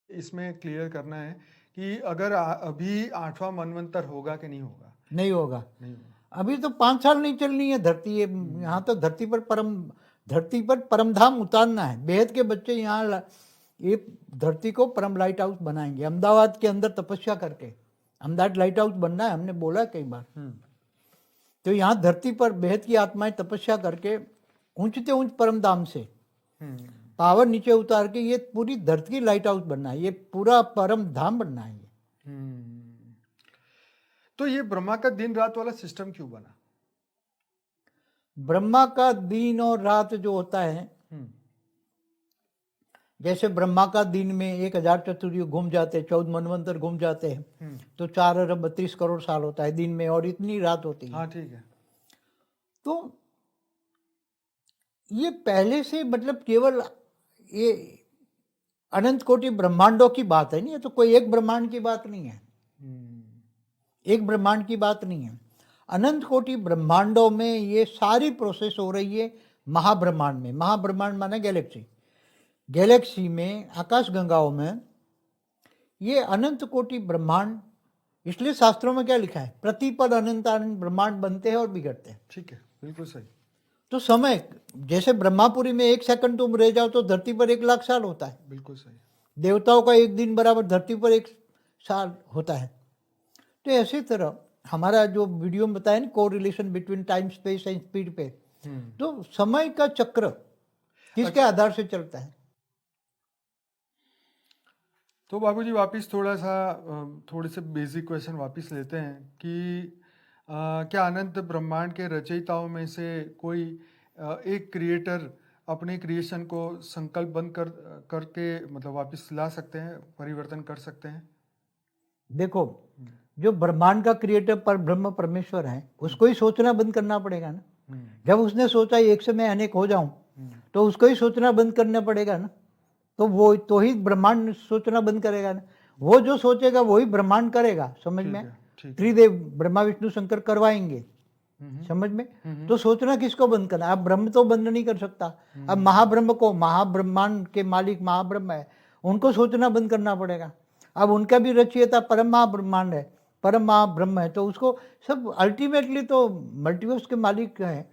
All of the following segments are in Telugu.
इसमें क्लियर करना है कि अगर अभी 8वां मनवंतर होगा कि नहीं होगा? नहीं होगा। नहीं होगा। अभी तो 5 साल नहीं चलनी है धरती, ये यहाँ तो धरती पर परमधाम उतारना है। बेहद के बच्चे यहाँ ये धरती को परम लाइट हाउस बनाएंगे, अहमदाबाद के अंदर तपस्या करके। अहमदाबाद लाइट हाउस बनना है, हमने बोला कई बार। तो यहाँ धरती पर बेहद की आत्माएं तपस्या करके ऊंचते ऊंच परमधाम से पावर नीचे उतार के ये पूरी धरती की लाइट हाउस बनना है, ये पूरा परम धाम बनना है। तो ये ब्रह्मा का दिन रात वाला सिस्टम क्यों बना? ब्रह्मा का दिन और रात जो होता है, जैसे ब्रह्मा का दिन में 1000 चतुर्युग घूम जाते, 14 मनवंतर घूम जाते हैं, तो 4 अरब 32 करोड़ साल होता है दिन में, और इतनी रात होती है। हाँ ठीक है। तो ये पहले से मतलब केवल ये अनंत कोटि ब्रह्मांडों की बात है, नहीं है तो कोई एक ब्रह्मांड की बात नहीं है, एक ब्रह्मांड की बात नहीं है। अनंत कोटि ब्रह्मांडों में ये सारी प्रोसेस हो रही है महाब्रह्मांड में। महाब्रह्मांड माने गैलेक्सी, गैलेक्सी में आकाश गंगाओं में ये अनंत कोटि ब्रह्मांड। इसलिए शास्त्रों में क्या लिखा है, प्रतिपद अनंत अनंत ब्रह्मांड बनते हैं और बिगड़ते हैं। ठीक है, बिल्कुल सही। तो समय जैसे ब्रह्मापुरी में 1 सेकंड तुम रह जाओ तो धरती पर 1 लाख साल होता है। बिल्कुल सही। देवताओं का 1 दिन बराबर धरती पर 1 साल होता है। तो ऐसी तरह हमारा जो वीडियो में बताया ना, को relation between time space and speed पे, तो समय का चक्र किसके आधार से चलता है। तो बाबूजी वापस थोड़े से बेसिक क्वेश्चन वापस लेते हैं कि क्या अनंत ब्रह्मांड के रचयिताओं में से कोई एक क्रिएटर अपने क्रिएशन को संकल्प बंद करके मतलब वापस ला सकते हैं, परिवर्तन कर सकते हैं? देखो, जो ब्रह्मांड का क्रिएटर पर ब्रह्म परमेश्वर है, उसको ही सोचना बंद करना पड़ेगा ना। जब उसने सोचा एक से मैं अनेक हो जाऊं, तो उसको ही सोचना बंद करना पड़ेगा ना। तो वो तो ही ब्रह्मांड सोचना बंद करेगा ना। वो जो सोचेगा वही ब्रह्मांड करेगा, समझ में? त्रिदेव ब्रह्मा विष्णु शंकर करवाएंगे, समझ में? तो सोचना किसको बंद करना? अब ब्रह्म तो बंद नहीं कर सकता। अब महाब्रह्म को, महाब्रह्मांड के मालिक महाब्रह्म है, उनको सोचना बंद करना पड़ेगा। अब उनका भी रचयिता परम महाब्रह्मांड है, परम महाब्रह्म है, तो उसको सब अल्टीमेटली तो मल्टीवर्स के मालिक हैं,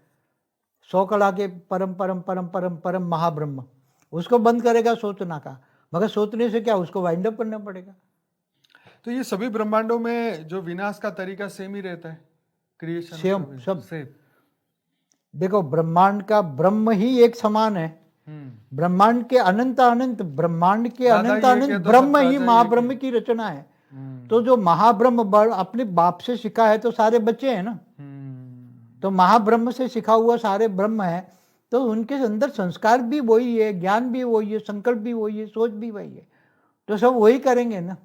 100 कला के परम परम परम परम परम महाब्रह्म। उसको बंद करेगा सोचना का, मगर सोचने से क्या, उसको वाइंड अप करना पड़ेगा। तो ये सभी ब्रह्मांडों में जो विनाश का तरीका सेम ही रहता है, क्रिएशन सब सेम। देखो, ब्रह्मांड का ब्रह्म ही एक समान है। ब्रह्मांड के अनंत अनंत ब्रह्मांड के अनंत अनंत ब्रह्म ही महाब्रह्म की रचना है। तो जो महाब्रह्म अपने बाप से सीखा है तो सारे बच्चे हैं ना, तो महाब्रह्म से सीखा हुआ सारे ब्रह्म है, तो उनके अंदर संस्कार भी वही है, ज्ञान भी वही है, संकल्प भी वही है, सोच भी वही है, तो सब वही करेंगे ना।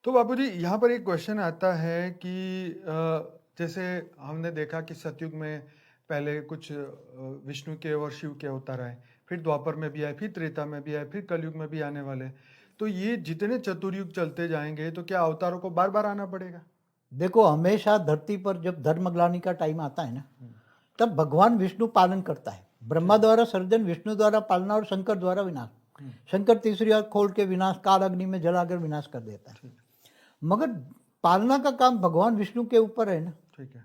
तो बाबूजी यहाँ पर एक क्वेश्चन आता है कि जैसे हमने देखा कि सतयुग में पहले कुछ विष्णु के और शिव के अवतार आए, फिर द्वापर में भी आए, फिर त्रेता में भी आए, फिर कलयुग में भी आने वाले। तो ये जितने चतुर्युग चलते जाएंगे तो क्या अवतारों को बार बार आना पड़ेगा? देखो, हमेशा धरती पर जब धर्मग्लानि का टाइम आता है ना, तब भगवान विष्णु पालन करता है। ब्रह्मा द्वारा सर्जन, विष्णु द्वारा पालना और शंकर द्वारा विनाश। शंकर तीसरी आंख खोल के विनाश, काल अग्नि में जलाकर विनाश कर देता है। मगर पालना का काम भगवान विष्णु के ऊपर है ना। ठीक है।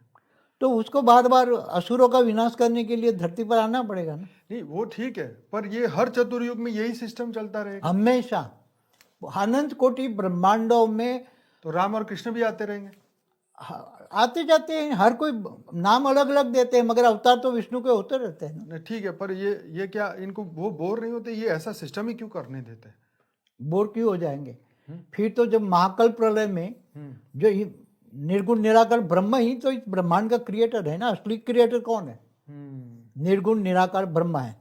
तो उसको बार बार असुरों का विनाश करने के लिए धरती पर आना पड़ेगा ना। नहीं वो ठीक है, पर ये हर चतुर्युग में यही सिस्टम चलता रहेगा हमेशा। अनंत कोटि ब्रह्मांडों में तो राम और कृष्ण भी आते रहेंगे, आते जाते हैं, हर कोई नाम अलग अलग देते हैं, मगर अवतार तो विष्णु के होते रहते हैं ना। ठीक है, पर ये क्या इनको वो बोर नहीं होते? ये ऐसा सिस्टम ही क्यों करने देते हैं? बोर क्यों हो जाएंगे? फिर तो जब महाकल प्रलय में जो निर्गुण निराकार ब्रह्म ही तो इस ब्रह्मांड का क्रिएटर है ना। असली क्रिएटर कौन है? निर्गुण निराकार ब्रह्म है।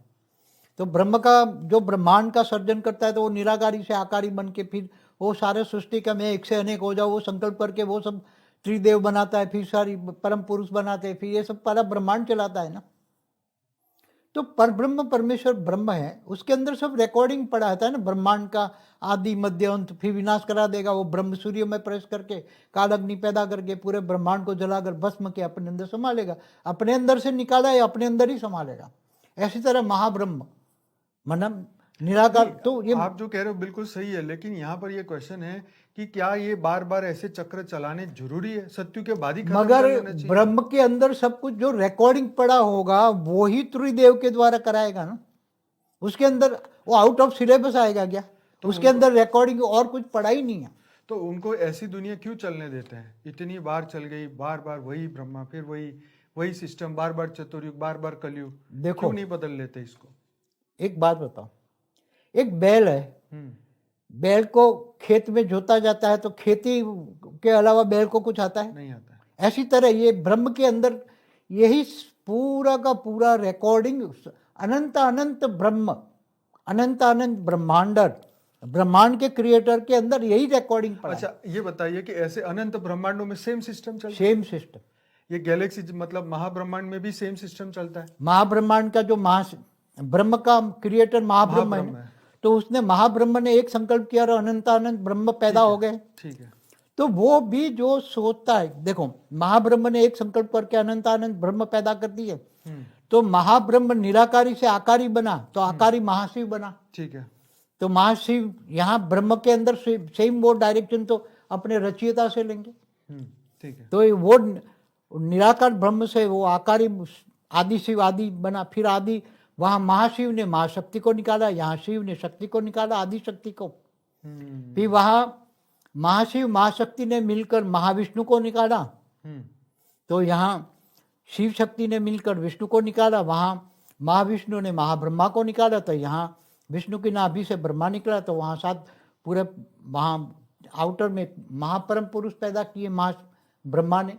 तो ब्रह्म का जो ब्रह्मांड का सर्जन करता है, तो वो निराकारी से आकारी बन के फिर वो सारे सृष्टि का मैं एक से अनेक हो जाऊँ, वो संकल्प करके वो सब त्रिदेव बनाता है, फिर सारी परम पुरुष बनाते हैं, फिर ये सब पूरा ब्रह्मांड चलाता है ना। तो परब्रह्म परमेश्वर ब्रह्म है, उसके अंदर सब रिकॉर्डिंग पड़ा रहता है ना, ब्रह्मांड का आदि मध्य अंत, फिर विनाश करा देगा वो ब्रह्म। सूर्य में प्रवेश करके काल अग्नि पैदा करके पूरे ब्रह्मांड को जलाकर भस्म के अपने अंदर संभालेगा। अपने अंदर से निकाला है, अपने अंदर ही संभालेगा। ऐसी तरह महाब्रह्म मतलब निराकार नहीं, तो ये आप जो कह रहे हो बिल्कुल सही है, लेकिन यहाँ पर ये क्वेश्चन है कि क्या ये बार बार ऐसे चक्र चलाने जरूरी है? सत्यु के बाद ही खत्म मगर कर लेना चाहिए। ब्रह्म के अंदर सब कुछ जो रिकॉर्डिंग पड़ा होगा वो ही त्रिदेव के द्वारा कराएगा ना। उसके अंदर वो आउट ऑफ सिलेबस आएगा क्या? तो उसके उनको अंदर रिकॉर्डिंग और कुछ पड़ा ही नहीं है। तो उनको ऐसी दुनिया क्यों चलने देते हैं? इतनी बार चल गई, बार बार वही ब्रह्मा, फिर वही वही सिस्टम, बार बार चतुर्युग, बार बार कलयुग, देखो क्यों नहीं बदल लेते इसको? एक बात बताओ, एक बैल है, हम्म बैल को खेत में जोता जाता है तो खेती के अलावा बैल को कुछ आता है? नहीं आता है। ऐसी तरह ये ब्रह्म के अंदर यही पूरा का पूरा रिकॉर्डिंग, अनंत अनंत ब्रह्म, अनंत अनंत ब्रह्मांडर, ब्रह्मांड के क्रिएटर के अंदर यही रिकॉर्डिंग पड़ा है। अच्छा, ये बताइए कि ऐसे अनंत ब्रह्मांडों में सेम सिस्टम चलता है? Same system. ये गैलेक्सी मतलब महाब्रह्मांड में भी सेम सिस्टम चलता है? महाब्रह्मांड का जो ब्रह्म का क्रिएटर महाब्रह्म महाब्रह्म है, है। तो उसने महाब्रह्म ने एक संकल्प किया और अनंत अनंत ब्रह्म पैदा हो गए। ठीक है। तो वो भी जो सोचता है, देखो महाब्रह्म ने एक संकल्प करके अनंत अनंत ब्रह्म पैदा कर दिए, तो महाब्रह्म निराकारी से आकारी बना, तो आकारी महाशिव बना। ठीक है। तो महाशिव यहाँ ब्रह्म के अंदर सेम वो डायरेक्शन तो अपने रचयिता से लेंगे। ठीक है। तो वो निराकार ब्रह्म से वो आकारी आदि शिव आदि बना, फिर आदि वहां महाशिव ने महाशक्ति को निकाला, यहाँ शिव ने शक्ति को निकाला, आदि शक्ति को। फिर वहां महाशिव महाशक्ति ने मिलकर महाविष्णु को निकाला, तो यहाँ शिव शक्ति ने मिलकर विष्णु को निकाला, वहां महाविष्णु ने महाब्रह्मा को निकाला, तो यहाँ विष्णु की नाभि से ब्रह्मा निकला, तो वहां सात पूरे वहां आउटर में महापरम पुरुष पैदा किए ब्रह्मा ने,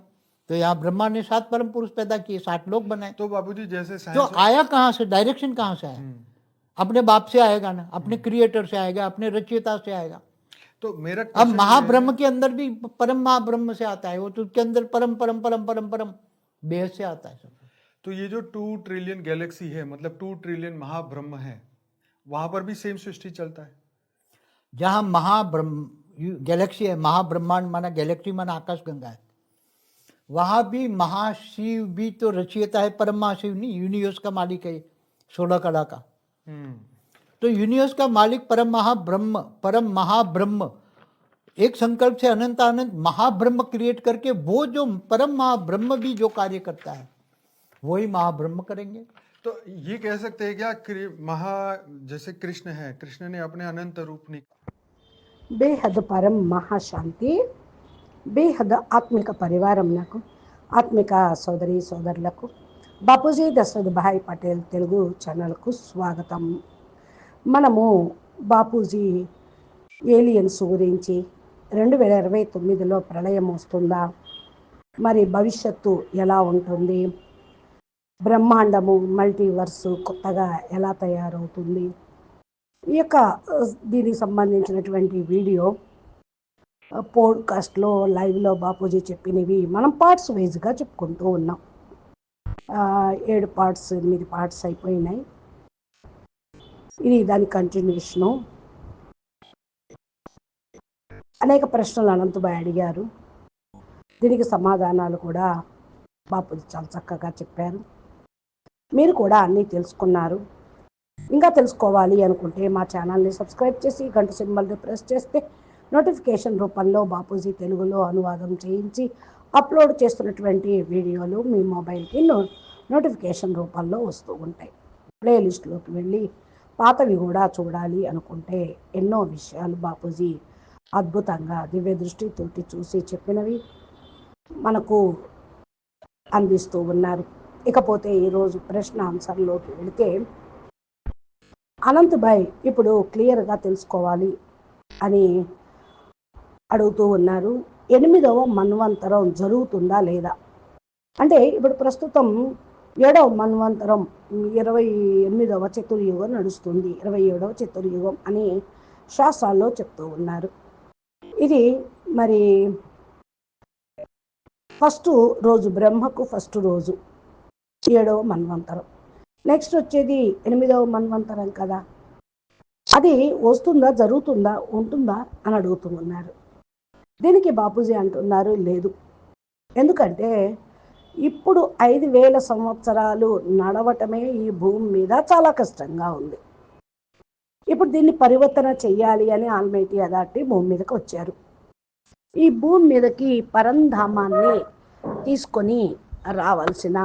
तो यहाँ ब्रह्मा ने 7 परम पुरुष पैदा किए, 7 लोग बनाए। तो बाबूजी जैसे तो साइंस आया कहाँ से, डायरेक्शन कहाँ से आया? अपने बाप से आएगा ना, अपने क्रिएटर से आएगा, अपने रचयिता से आएगा। तो मेरा अब क्वेश्चन महाब्रह्म के अंदर भी परम महाब्रह्म से आता है, वो तो उसके अंदर परम परम परम परम परम बेहद से आता है सब। तो ये जो 2 ट्रिलियन गैलेक्सी है, मतलब 2 ट्रिलियन महाब्रह्म है, वहां पर भी सेम सृष्टि चलता है? जहाँ महाब्रह्म गैलेक्सी है, महाब्रह्मांड माना गैलेक्सी माना आकाश गंगा है, वहां भी महाशिव भी तो रचयिता है, परम महाशिव नहीं, यूनिवर्स का मालिक है 16 कला का। तो यूनिवर्स का मालिक परम महाब्रह्म एक संकल्प से अनंत अनंत महाब्रह्म क्रिएट करके, वो जो परम महाब्रह्म भी जो कार्य करता है वही महाब्रह्म करेंगे। तो ये कह सकते हैं क्या जैसे कृष्ण है, कृष्ण ने अपने अनंत रूप బేహద్ పరం మహాశాంతి, బేహద్ ఆత్మిక పరివారం నాకు, ఆత్మిక సోదరి సోదరులకు బాపూజీ దశరథ్ భాయ్ పటేల్ తెలుగు ఛానల్కు స్వాగతం. మనము బాపూజీ ఏలియన్స్ గురించి 2029లో ప్రళయం వస్తుందా, మరి భవిష్యత్తు ఎలా ఉంటుంది, బ్రహ్మాండము మల్టీవర్సు కొత్తగా ఎలా తయారవుతుంది, ఈ యొక్క దీనికి సంబంధించినటువంటి వీడియో పోడ్కాస్ట్లో లైవ్లో బాపూజీ చెప్పినవి మనం పార్ట్స్ వైజ్గా చెప్పుకుంటూ ఉన్నాం. 7 పార్ట్స్ 8 పార్ట్స్ అయిపోయినాయి. ఇది దాని కంటిన్యూషను. అనేక ప్రశ్నలు అనంతబాయ్ అడిగారు, దీనికి సమాధానాలు కూడా బాపూజీ చాలా చక్కగా చెప్పారు. మీరు కూడా అన్నీ తెలుసుకున్నారు. ఇంకా తెలుసుకోవాలి అనుకుంటే మా ఛానల్ని సబ్స్క్రైబ్ చేసి గంట సింబల్ని ప్రెస్ చేస్తే నోటిఫికేషన్ రూపంలో బాపూజీ తెలుగులో అనువాదం చేయించి అప్లోడ్ చేస్తున్నటువంటి వీడియోలు మీ మొబైల్కి నోటిఫికేషన్ రూపంలో వస్తూ ఉంటాయి. ప్లేలిస్ట్లోకి వెళ్ళి పాతవి కూడా చూడాలి అనుకుంటే ఎన్నో విషయాలు బాపూజీ అద్భుతంగా దివ్య దృష్టితోటి చూసి చెప్పినవి మనకు అందిస్తూ ఉన్నారు. ఇకపోతే ఈరోజు ప్రశ్న ఆన్సర్లోకి వెళితే, అనంతబాయ్ ఇప్పుడు క్లియర్గా తెలుసుకోవాలి అని అడుగుతూ ఉన్నారు, 8వ మన్వంతరం జరుగుతుందా లేదా అంటే, ఇప్పుడు ప్రస్తుతం 7వ మన్వంతరం 28వ చతుర్యుగం నడుస్తుంది, 27వ చతుర్యుగం అని శాస్త్రాల్లో చెప్తూ ఉన్నారు. ఇది మరి ఫస్ట్ రోజు బ్రహ్మకు ఫస్ట్ రోజు 7వ మన్వంతరం, నెక్స్ట్ వచ్చేది 8వ మన్వంతరం కదా, అది వస్తుందా, జరుగుతుందా, ఉంటుందా అని అడుగుతున్నారు. దీనికి బాపూజీ అంటున్నారు లేదు. ఎందుకంటే ఇప్పుడు 5000 సంవత్సరాలు నడవటమే ఈ భూమి మీద చాలా కష్టంగా ఉంది. ఇప్పుడు దీన్ని పరివర్తన చెయ్యాలి అని ఆల్మైటీ అథారిటీ భూమి మీదకి వచ్చారు. ఈ భూమి మీదకి పరంధామాన్ని తీసుకొని రావాల్సిన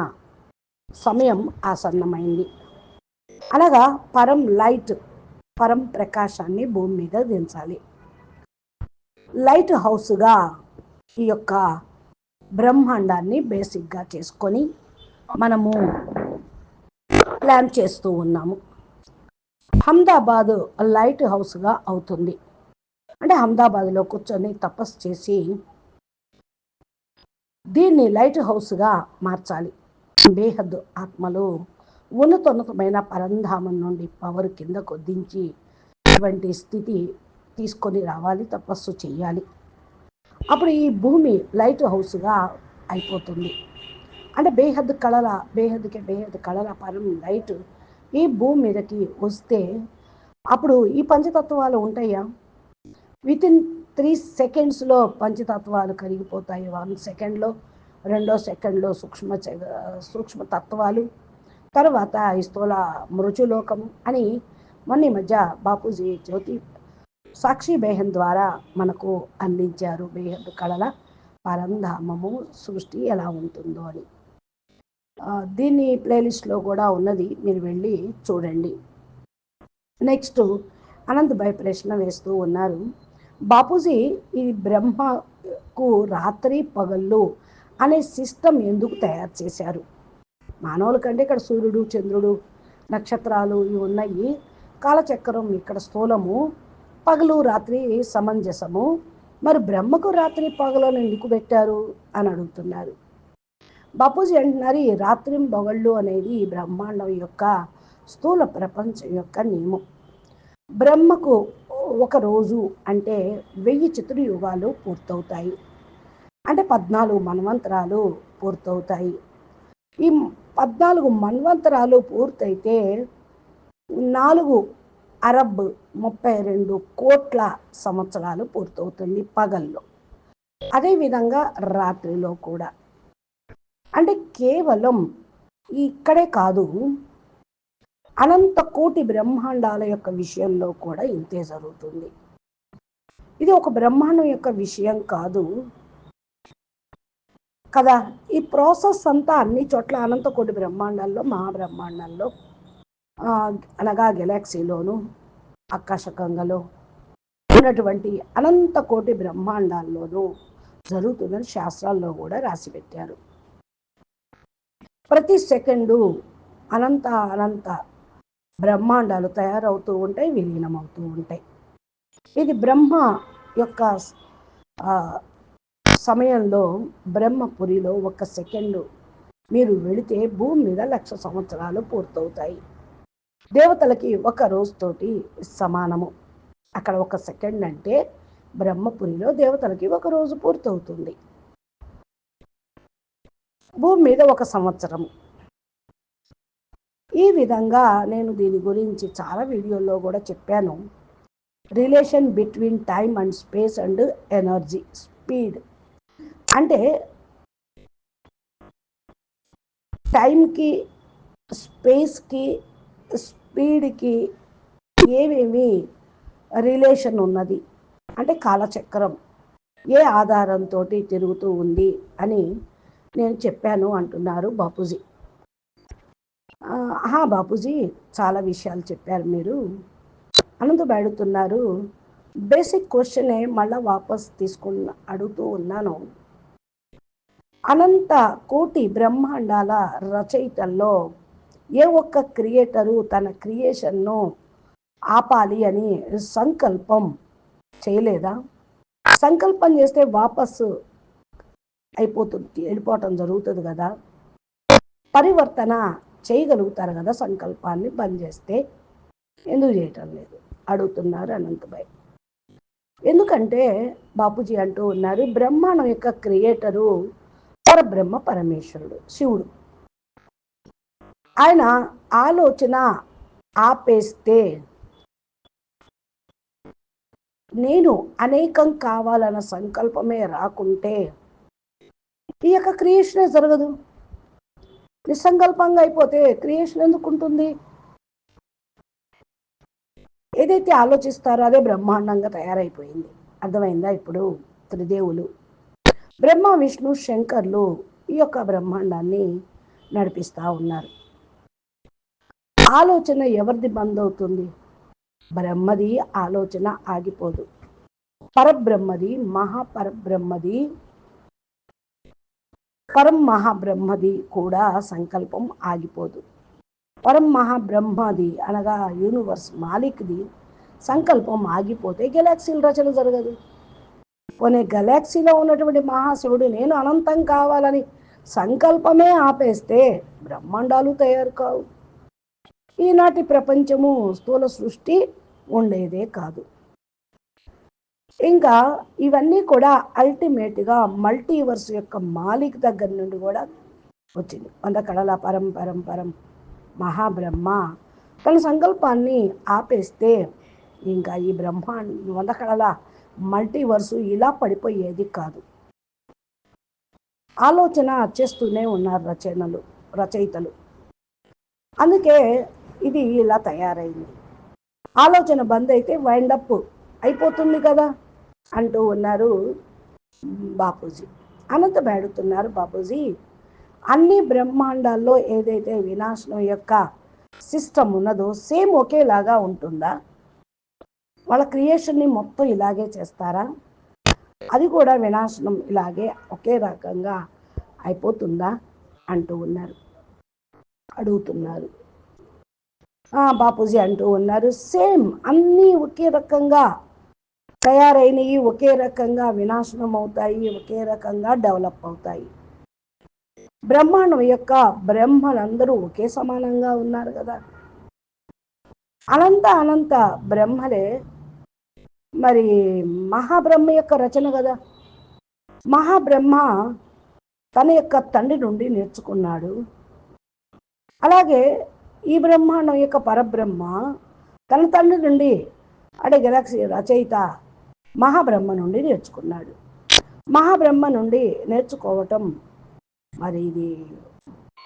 సమయం ఆసన్నమైంది. అనగా పరం లైట్, పరం ప్రకాశాన్ని భూమి మీద దించాలి. లైట్ హౌస్గా ఈ యొక్క బ్రహ్మాండాన్ని బేసిక్గా చేసుకొని మనము ప్లాన్ చేస్తూ ఉన్నాము. అహ్మదాబాద్ లైట్ హౌస్గా అవుతుంది. అంటే అహ్మదాబాద్లో కూర్చొని తపస్సు చేసి దీన్ని లైట్ హౌస్గా మార్చాలి. బేహద్ ఆత్మలు ఉన్నతోన్నతమైన పరంధామం నుండి పవర్ కిందకు దించి ఇటువంటి స్థితి తీసుకొని రావాలి, తపస్సు చేయాలి. అప్పుడు ఈ భూమి లైట్ హౌస్గా అయిపోతుంది. అంటే బేహద్ కళల పరం లైట్ ఈ భూమి మీదకి వస్తే అప్పుడు ఈ పంచతత్వాలు ఉంటాయా? వితిన్ 3 సెకండ్స్లో పంచతత్వాలు కరిగిపోతాయి. 1 సెకండ్లో, 2 సెకండ్లో సూక్ష్మ తత్వాలు, తర్వాత ఈ స్థూల మృచులోకము అని మొన్న మధ్య బాపూజీ జ్యోతి సాక్షి బేహన్ ద్వారా మనకు అందించారు. బేహద్ కళల పరంధామము సృష్టి ఎలా ఉంటుందో అని. దీన్ని ప్లేలిస్ట్లో కూడా ఉన్నది, మీరు వెళ్ళి చూడండి. నెక్స్ట్ అనంతభాయ్ ప్రశ్న వేస్తూ ఉన్నారు, బాపూజీ ఈ బ్రహ్మకు రాత్రి పగళ్ళు అనే సిస్టమ్ ఎందుకు తయారు చేశారు? మానవుల కంటే ఇక్కడ సూర్యుడు, చంద్రుడు, నక్షత్రాలు ఇవి ఉన్నాయి. కాలచక్రం ఇక్కడ స్థూలము, పగలు రాత్రి సమంజసము. మరి బ్రహ్మకు రాత్రి పగలను ఎందుకు పెట్టారు అని అడుగుతున్నారు. బాపూజీ అంటున్నారు, ఈ రాత్రి పగళ్ళు అనేది బ్రహ్మాండం యొక్క స్థూల ప్రపంచం యొక్క నియమం. బ్రహ్మకు ఒక రోజు అంటే 1000 చతుర్యుగాలు పూర్తవుతాయి. అంటే 14 మన్వంతరాలు పూర్తవుతాయి. ఈ 14 మన్వంతరాలు పూర్తయితే 4 అరబ్ 32 కోట్ల సంవత్సరాలు పూర్తవుతుంది పగల్లో. అదేవిధంగా రాత్రిలో కూడా. అంటే కేవలం ఇక్కడే కాదు, అనంత కోటి బ్రహ్మాండాల యొక్క విషయంలో కూడా ఇంతే జరుగుతుంది. ఇది ఒక బ్రహ్మాండం యొక్క విషయం కాదు కదా. ఈ ప్రాసెస్ అంతా అన్ని చోట్ల అనంత కోటి బ్రహ్మాండాల్లో, మహాబ్రహ్మాండాల్లో అనగా గెలాక్సీలోను, ఆకాశగంగలో ఉన్నటువంటి అనంత కోటి బ్రహ్మాండాల్లోనూ జరుగుతుందని శాస్త్రాల్లో కూడా రాసిపెట్టారు. ప్రతి సెకండు అనంత బ్రహ్మాండాలు తయారవుతూ ఉంటాయి, విలీనమవుతూ ఉంటాయి. ఇది బ్రహ్మ యొక్క సమయంలో బ్రహ్మపురిలో 1 సెకండు మీరు వెళితే భూమి మీద 1,00,000 సంవత్సరాలు పూర్తవుతాయి. దేవతలకి 1 రోజుతోటి సమానము. అక్కడ 1 సెకండ్ అంటే బ్రహ్మపురిలో దేవతలకి 1 రోజు పూర్తవుతుంది. భూమి మీద 1 సంవత్సరము. ఈ విధంగా నేను దీని గురించి చాలా వీడియోల్లో కూడా చెప్పాను. Relation between time and space and energy, speed. అంటే టైంకి, స్పేస్కి, స్పీడ్కి ఏమేమి రిలేషన్ ఉన్నది అంటే కాలచక్రం ఏ ఆధారంతో తిరుగుతూ ఉంది అని నేను చెప్పాను అంటున్నారు బాపూజీ. బాపూజీ చాలా విషయాలు చెప్పారు మీరు. అనంతబాయ్ అడుగుతున్నారు, బేసిక్ క్వశ్చనే మళ్ళీ వాపస్ అడుగుతూ ఉన్నాను. అనంత కోటి బ్రహ్మాండాల రచయితల్లో ఏ ఒక్క క్రియేటరు తన క్రియేషన్ను ఆపాలి అని సంకల్పం చేయలేదా? సంకల్పం చేస్తే వాపసు వెళ్ళిపోవటం జరుగుతుంది కదా. పరివర్తన చేయగలుగుతారు కదా, సంకల్పాన్ని బంద్ చేస్తే ఎందుకు చేయటం లేదు అడుగుతున్నారు అనంతభాయ్. ఎందుకంటే బాపూజీ అంటూ ఉన్నారు, బ్రహ్మాండం యొక్క క్రియేటరు పరబ్రహ్మ పరమేశ్వరుడు శివుడు. ఆయన ఆలోచన ఆపేస్తే నేను అనేకం కావాలన్న సంకల్పమే రాకుంటే ఈ యొక్క క్రియేషనే జరగదు. నిస్సంకల్పంగా అయిపోతే క్రియేషన్ ఎందుకు ఉంటుంది? ఏదైతే ఆలోచిస్తారో అదే బ్రహ్మాండంగా తయారైపోయింది. అర్థమైందా ఇప్పుడు? త్రిదేవులు బ్రహ్మ, విష్ణు, శంకర్లు ఈ యొక్క బ్రహ్మాండాన్ని నడిపిస్తూ ఉన్నారు. ఆలోచన ఎవరిది బంద్ అవుతుంది? బ్రహ్మది ఆలోచన ఆగిపోదు. పరబ్రహ్మది, మహాపరబ్రహ్మది, పరం మహాబ్రహ్మది కూడా సంకల్పం ఆగిపోదు. పరం మహాబ్రహ్మది అనగా యూనివర్స్ మాలిక్ది సంకల్పం ఆగిపోతే గెలాక్సీల రచన జరగదు. కొనే గెలాక్సీలో ఉన్నటువంటి మహాశివుడు నేను అనంతం కావాలని సంకల్పమే ఆపేస్తే బ్రహ్మాండాలు తయారు కావు. ఈనాటి ప్రపంచము స్థూల సృష్టి ఉండేదే కాదు. ఇంకా ఇవన్నీ కూడా అల్టిమేట్గా మల్టీవర్స్ యొక్క మాలిక్ దగ్గర నుండి కూడా వచ్చింది. 100 కళల పరం పరం పరం మహాబ్రహ్మ తన సంకల్పాన్ని ఆపేస్తే ఇంకా ఈ బ్రహ్మాండ 100 కళల మల్టీవర్సు ఇలా పడిపోయేది కాదు. ఆలోచన చేస్తూనే ఉన్నారు రచయితలు. అందుకే ఇది ఇలా తయారైంది. ఆలోచన బంద్ అయితే వైండప్ అయిపోతుంది కదా అంటూ ఉన్నారు బాపూజీ. అనంత బేడుతున్నారు బాపూజీ, అన్ని బ్రహ్మాండాల్లో ఏదైతే వినాశనం యొక్క సిస్టమ్ ఉన్నదో సేమ్ ఒకేలాగా ఉంటుందా? వాళ్ళ క్రియేషన్ని మొత్తం ఇలాగే చేస్తారా? అది కూడా వినాశనం ఇలాగే ఒకే రకంగా అయిపోతుందా అంటూ ఉన్నారు, అడుగుతున్నారు. బాపూజీ అంటూ ఉన్నారు, సేమ్ అన్నీ ఒకే రకంగా తయారైనవి, ఒకే రకంగా వినాశనం అవుతాయి, ఒకే రకంగా డెవలప్ అవుతాయి. బ్రహ్మాండం యొక్క బ్రహ్మలందరూ ఒకే సమానంగా ఉన్నారు కదా. అనంత బ్రహ్మలే మరి మహాబ్రహ్మ యొక్క రచన కదా. మహాబ్రహ్మ తన యొక్క తండ్రి నుండి నేర్చుకున్నాడు. అలాగే ఈ బ్రహ్మాండం యొక్క పరబ్రహ్మ తన తండ్రి నుండి అంటే గెలాక్సీ రచయిత మహాబ్రహ్మ నుండి నేర్చుకున్నాడు. మహాబ్రహ్మ నుండి నేర్చుకోవటం మరి ఇది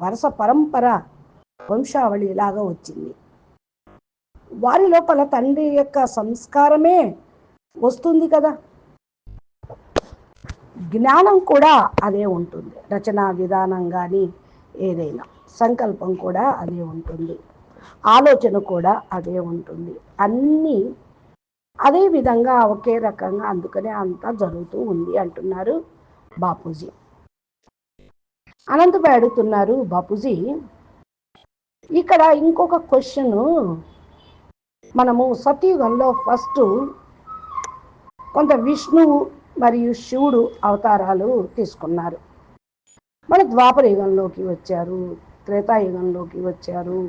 వరుస పరంపర వంశావళి లాగా వచ్చింది. వారి లోపల తండ్రి యొక్క సంస్కారమే వస్తుంది కదా. జ్ఞానం కూడా అదే ఉంటుంది, రచనా విధానం కానీ ఏదైనా సంకల్పం కూడా అదే ఉంటుంది, ఆలోచన కూడా అదే ఉంటుంది, అన్నీ అదే విధంగా ఒకే రకంగా. అందుకనే అంతా జరుగుతూ ఉంది అంటున్నారు బాపూజీ. అనంతపై అడుగుతున్నారు బాపూజీ, ఇక్కడ ఇంకొక క్వశ్చన్. మనము సత్యుగంలో ఫస్ట్ కొంత విష్ణువు మరియు శివుడు అవతారాలు తీసుకున్నారు. మన ద్వాపర యుగంలోకి వచ్చారు, త్రేతాయుగంలోకి వచ్చారు,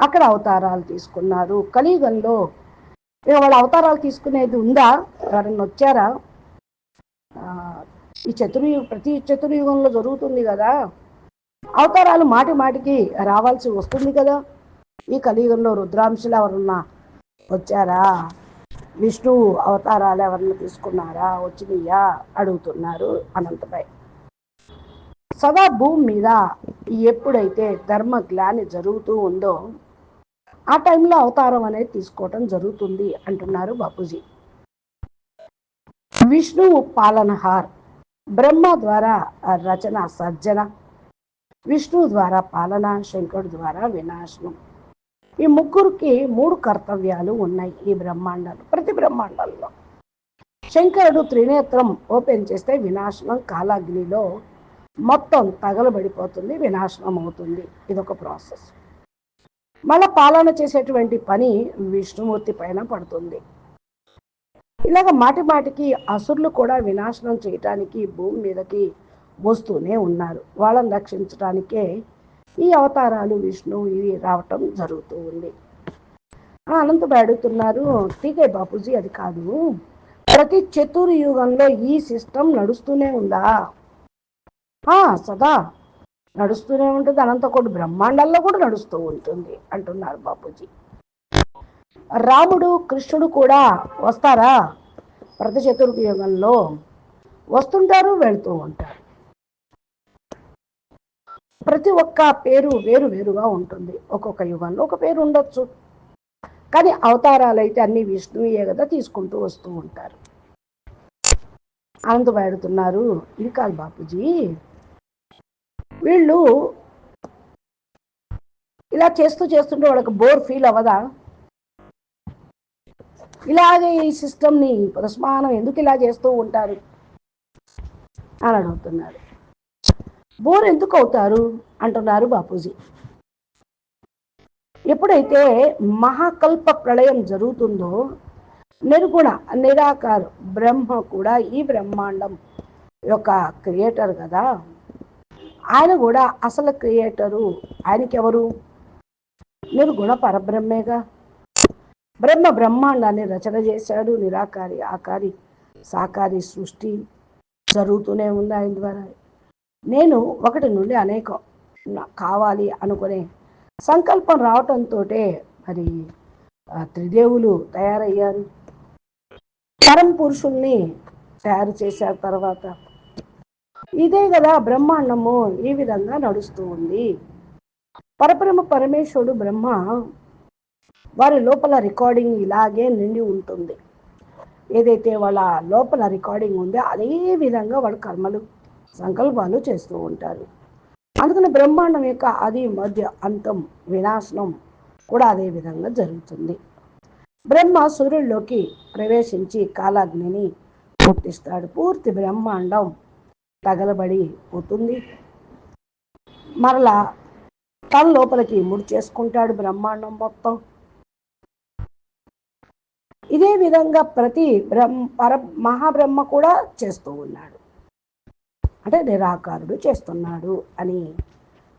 అక్కడ అవతారాలు తీసుకున్నారు. కలియుగంలో ఇక వాళ్ళ అవతారాలు తీసుకునేది ఉందా? ఎవరన్నా వచ్చారా? ఈ ప్రతి చతుర్యుగంలో జరుగుతుంది కదా, అవతారాలు మాటి మాటికి రావాల్సి వస్తుంది కదా. ఈ కలియుగంలో రుద్రాంశలు ఎవరన్నా వచ్చారా? విష్ణు అవతారాలు ఎవరన్నా తీసుకున్నారా? వచ్చినాయా అడుగుతున్నారు అనంతపై. సదా భూమి మీద ఎప్పుడైతే ధర్మ గ్లాని జరుగుతూ ఉందో ఆ టైంలో అవతారం అనేది తీసుకోవటం జరుగుతుంది అంటున్నారు బాపూజీ. విష్ణువు పాలనహార్, బ్రహ్మ ద్వారా రచన సర్జన, విష్ణు ద్వారా పాలన, శంకరుడు ద్వారా వినాశనం. ఈ ముగ్గురికి 3 కర్తవ్యాలు ఉన్నాయి ఈ బ్రహ్మాండాలు. ప్రతి బ్రహ్మాండంలో శంకరుడు త్రినేత్రం ఓపెన్ చేస్తే వినాశనం కాలాగ్నిలో మొత్తం తగలబడిపోతుంది, వినాశనం అవుతుంది. ఇదొక ప్రాసెస్. మళ్ళా పాలన చేసేటువంటి పని విష్ణుమూర్తి పైన పడుతుంది. ఇలాగ మాటి మాటికి అసురులు కూడా వినాశనం చేయటానికి భూమి మీదకి వస్తూనే ఉన్నారు. వాళ్ళని రక్షించడానికే ఈ అవతారాలు విష్ణువు ఇవి రావటం జరుగుతూ ఉంది. అనంతపై అడుగుతున్నారు, టీకే బాపూజీ, అది కాదు, ప్రతి చతుర్యుగంలో ఈ సిస్టమ్ నడుస్తూనే ఉందా? సదా నడుస్తూనే ఉంటుంది, అనంతకోటి బ్రహ్మాండాల్లో కూడా నడుస్తూ ఉంటుంది అంటున్నారు బాపూజీ. రాముడు కృష్ణుడు కూడా వస్తారా? ప్రతి చతుర్యుగంలో వస్తుంటారు, వెళ్తూ ఉంటారు. ప్రతి ఒక్క పేరు వేరు వేరుగా ఉంటుంది. ఒక్కొక్క యుగంలో ఒక పేరు ఉండొచ్చు. కానీ అవతారాలు అయితే అన్ని విష్ణువే కదా తీసుకుంటూ వస్తూ ఉంటారు. అనంతబాయ్ అడుగుతున్నారు, ఇది కాదు బాపూజీ, వీళ్ళు ఇలా చేస్తుంటే వాళ్ళకి బోర్ ఫీల్ అవ్వదా? ఇలాగే ఈ సిస్టమ్ని పురస్మానం ఎందుకు ఇలా చేస్తూ ఉంటారు అని అడుగుతున్నారు. బోర్ ఎందుకు అవుతారు అంటున్నారు బాపూజీ. ఎప్పుడైతే మహాకల్ప ప్రళయం జరుగుతుందో నిర్గుణ నిరాకార బ్రహ్మ కూడా ఈ బ్రహ్మాండం యొక్క క్రియేటర్ కదా, ఆయన కూడా అసలు క్రియేటరు. ఆయనకెవరు? నిర్గుణ పరబ్రహ్మేగా. బ్రహ్మ బ్రహ్మాండాన్ని రచన చేశాడు. నిరాకారి ఆకారి సాకారి సృష్టి జరుగుతూనే ఉంది ఆయన ద్వారా. నేను ఒకటి నుండి అనేకం కావాలి అనుకునే సంకల్పం రావటంతో మరి త్రిదేవులు తయారయ్యారు, పరం పురుషుల్ని తయారు చేశారు. తర్వాత ఇదే కదా బ్రహ్మాండము ఈ విధంగా నడుస్తూ ఉంది. పరబ్రహ్మ పరమేశ్వరుడు బ్రహ్మ వారి లోపల రికార్డింగ్ ఇలాగే నిండి ఉంటుంది. ఏదైతే వాళ్ళ లోపల రికార్డింగ్ ఉందో అదే విధంగా వాళ్ళ కర్మలు సంకల్పాలు చేస్తూ ఉంటారు. అందుకని బ్రహ్మాండం యొక్క ఆది మధ్య అంతం వినాశనం కూడా అదే విధంగా జరుగుతుంది. బ్రహ్మ సూర్యుల్లోకి ప్రవేశించి కాలాగ్నిని పుట్టిస్తాడు. పూర్తి బ్రహ్మాండం తగలబడి పోతుంది. మరలా తన లోపలికి ముడి చేసుకుంటాడు బ్రహ్మాండం మొత్తం. ఇదే విధంగా ప్రతి మహాబ్రహ్మ కూడా చేస్తూ ఉన్నాడు. అంటే నిరాకారుడు చేస్తున్నాడు అని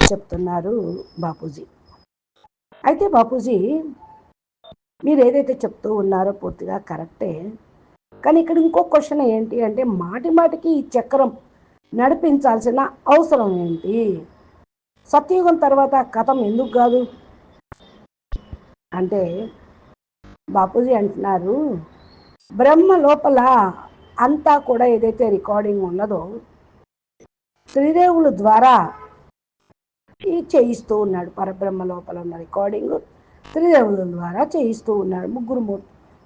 చెప్తున్నారు బాపూజీ. అయితే బాపూజీ మీరు ఏదైతే చెప్తూ ఉన్నారో పూర్తిగా కరెక్టే. కానీ ఇక్కడ ఇంకో క్వశ్చన్ ఏంటి అంటే, మాటి మాటికి ఈ చక్రం నడిపించాల్సిన అవసరం ఏంటి? సత్యయుగం తర్వాత కథం ఎందుకు కాదు అంటే, బాపూజీ అంటున్నారు, బ్రహ్మ లోపల అంతా కూడా ఏదైతే రికార్డింగ్ ఉన్నదో త్రిదేవుల ద్వారా చేయిస్తూ ఉన్నాడు. పరబ్రహ్మ లోపల ఉన్న రికార్డింగ్ త్రిదేవుల ద్వారా చేయిస్తూ ఉన్నాడు.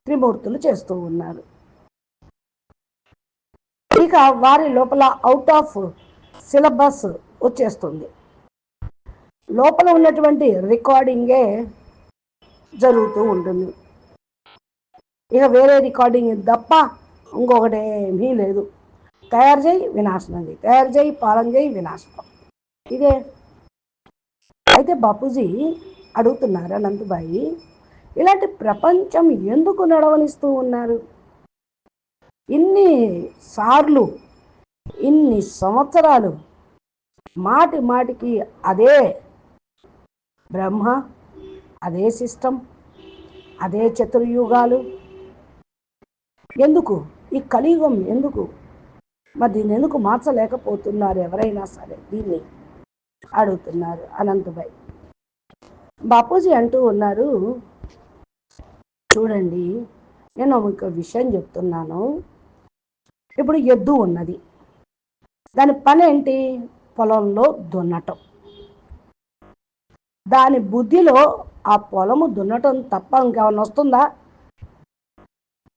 త్రిమూర్తులు చేస్తూ ఉన్నారు. ఇక వారి లోపల అవుట్ ఆఫ్ సిలబస్ వచ్చేస్తుంది. లోపల ఉన్నటువంటి రికార్డింగే జరుగుతూ ఉంటుంది. ఇక వేరే రికార్డింగ్ తప్ప ఇంకొకటి ఏమీ లేదు. తయారు చేయి వినాశనం చేయి, తయారు చేయి పాలన చేయి వినాశనం, ఇదే. అయితే బాపూజీ అడుగుతున్నారు అనంతబాయి, ఇలాంటి ప్రపంచం ఎందుకు నడవనిస్తూ ఉన్నారు? ఇన్ని సార్లు ఇన్ని సంవత్సరాలు మాటి మాటికి అదే బ్రహ్మ, అదే సిస్టమ్, అదే చతుర్యుగాలు ఎందుకు? ఈ కలియుగం ఎందుకు? మరి దీన్ని ఎందుకు మార్చలేకపోతున్నారు ఎవరైనా సరే? దీన్ని అడుగుతున్నారు అనంతబాయ్. బాపూజీ అంటూ ఉన్నారు, చూడండి నేను ఒక విషయం చెప్తున్నాను. ఇప్పుడు ఎద్దు ఉన్నది, దాని పని ఏంటి? పొలంలో దున్నటం. దాని బుద్ధిలో ఆ పొలము దున్నటం తప్ప ఇంకేమన్నా వస్తుందా?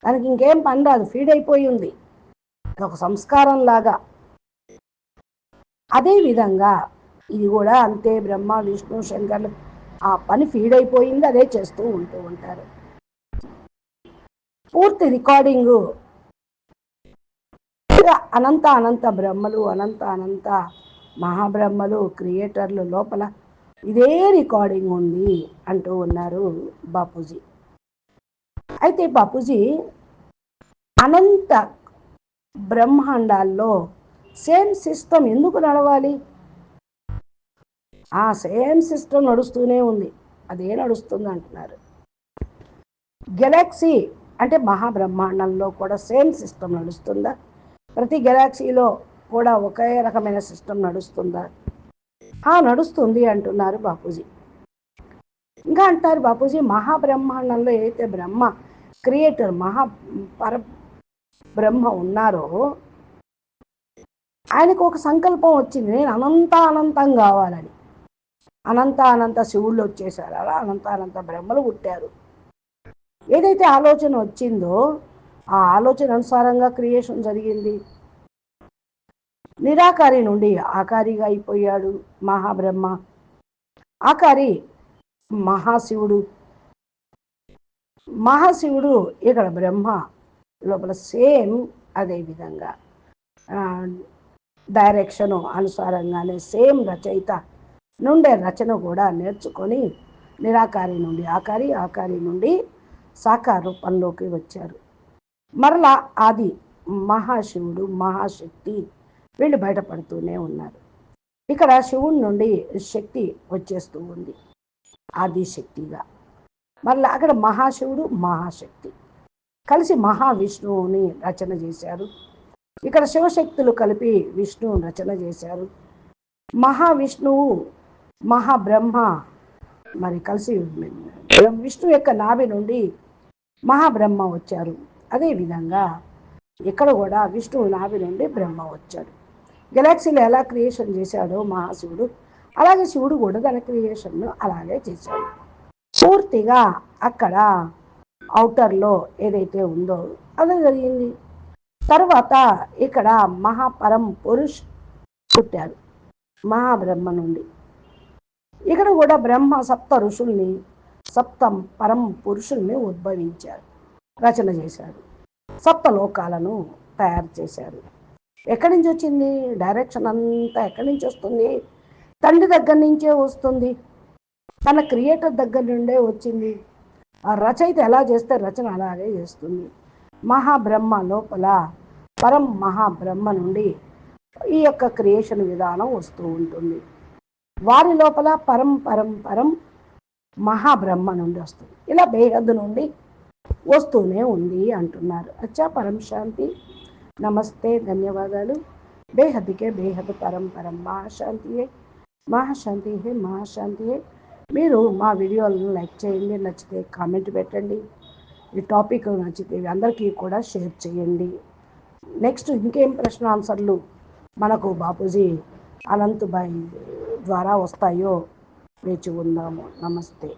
దానికి ఇంకేం పని రాదు, ఫీడ్ అయిపోయి ఉంది, ఒక సంస్కారం లాగా. అదేవిధంగా ఇది కూడా అంతే. బ్రహ్మ విష్ణు శంకర్లు ఆ పని ఫీడ్ అయిపోయింది, అదే చేస్తూ ఉంటూ ఉంటారు. పూర్తి రికార్డింగు అనంత అనంత బ్రహ్మలు, అనంత అనంత మహాబ్రహ్మలు క్రియేటర్లు లోపల ఇదే రికార్డింగ్ ఉంది అంటూ ఉన్నారు బాపూజీ. అయితే బాపూజీ అనంత బ్రహ్మాండాల్లో సేమ్ సిస్టమ్ ఎందుకు నడవాలి? ఆ సేమ్ సిస్టమ్ నడుస్తూనే ఉంది, అదే నడుస్తుంది అంటున్నారు. గెలాక్సీ అంటే మహాబ్రహ్మాండంలో కూడా సేమ్ సిస్టమ్ నడుస్తుందా? ప్రతి గెలాక్సీలో కూడా ఒకే రకమైన సిస్టమ్ నడుస్తుందా? నడుస్తుంది అంటున్నారు బాపూజీ. ఇంకా అంటారు బాపూజీ, మహాబ్రహ్మాండంలో ఏదైతే బ్రహ్మ క్రియేటర్ పర బ్రహ్మ ఉన్నారో ఆయనకు ఒక సంకల్పం వచ్చింది, నేను అనంతం కావాలని. అనంత శివుళ్ళు వచ్చేసారు, అలా అనంత బ్రహ్మలు పుట్టారు. ఏదైతే ఆలోచన వచ్చిందో ఆ ఆలోచన అనుసారంగా క్రియేషన్ జరిగింది. నిరాకారి నుండి ఆకారిగా అయిపోయాడు మహాబ్రహ్మ. ఆకారి మహాశివుడు. మహాశివుడు ఇక్కడ బ్రహ్మ లోపల సేమ్ అదే విధంగా డైరెక్షను అనుసారంగానే సేమ్ రచయిత నుండే రచన కూడా నేర్చుకొని నిరాకారి నుండి ఆకారి, ఆకారి నుండి సాకార రూపంలోకి వచ్చారు. మరలా ఆది మహాశివుడు, మహాశక్తి వీళ్ళు బయటపడుతూనే ఉన్నారు. ఇక్కడ శివుడి నుండి శక్తి వచ్చేస్తూ ఉంది ఆదిశక్తిగా. మరలా అక్కడ మహాశివుడు, మహాశక్తి కలిసి మహావిష్ణువుని రచన చేశారు. ఇక్కడ శివశక్తులు కలిపి విష్ణువు రచన చేశారు. మహావిష్ణువు మహాబ్రహ్మ మరి కలిసి విష్ణు యొక్క నాభి నుండి మహాబ్రహ్మ వచ్చారు. అదేవిధంగా ఇక్కడ కూడా విష్ణువు నాభి నుండి బ్రహ్మ వచ్చాడు. గెలాక్సీలో ఎలా క్రియేషన్ చేశాడో మహాశివుడు, అలాగే శివుడు కూడా తన క్రియేషన్ను అలాగే చేశాడు. పూర్తిగా అక్కడ ఔటర్లో ఏదైతే ఉందో అదే జరిగింది. తర్వాత ఇక్కడ మహాపరం పురుష్ పుట్టారు మహాబ్రహ్మ నుండి. ఇక్కడ కూడా బ్రహ్మ సప్త ఋషుల్ని, సప్త పరం పురుషుల్ని ఉద్భవించారు, రచన చేశారు. సప్త లోకాలను తయారు చేశారు. ఎక్కడి నుంచి వచ్చింది డైరెక్షన్ అంతా? ఎక్కడి నుంచి వస్తుంది? తండ్రి దగ్గర నుంచే వస్తుంది. తన క్రియేటర్ దగ్గర నుండే వచ్చింది. ఆ రచయిత ఎలా చేస్తే రచన అలాగే చేస్తుంది. మహాబ్రహ్మ లోపల పరం మహాబ్రహ్మ నుండి ఈ యొక్క క్రియేషన్ విధానం వస్తూ ఉంటుంది. వారి లోపల పరం పరం పరం మహాబ్రహ్మ నుండి వస్తుంది. ఇలా బేహద్దు నుండి వస్తూనే ఉంది అంటున్నారు. అచ్చా, పరం శాంతి. నమస్తే, ధన్యవాదాలు. బేహద్కే బేహద్ పరం పరం మహాశాంతి హే, మహాశాంతి హే, మహాశాంతి హే. మీరు మా వీడియోలను లైక్ చేయండి, నచ్చితే కామెంట్ పెట్టండి. ఈ టాపిక్ నచ్చితే అందరికీ కూడా షేర్ చేయండి. నెక్స్ట్ ఇంకేం ప్రశ్న ఆన్సర్లు మనకు బాపూజీ అనంతబాయి ద్వారా వస్తాయో వేచి ఉందాము. నమస్తే.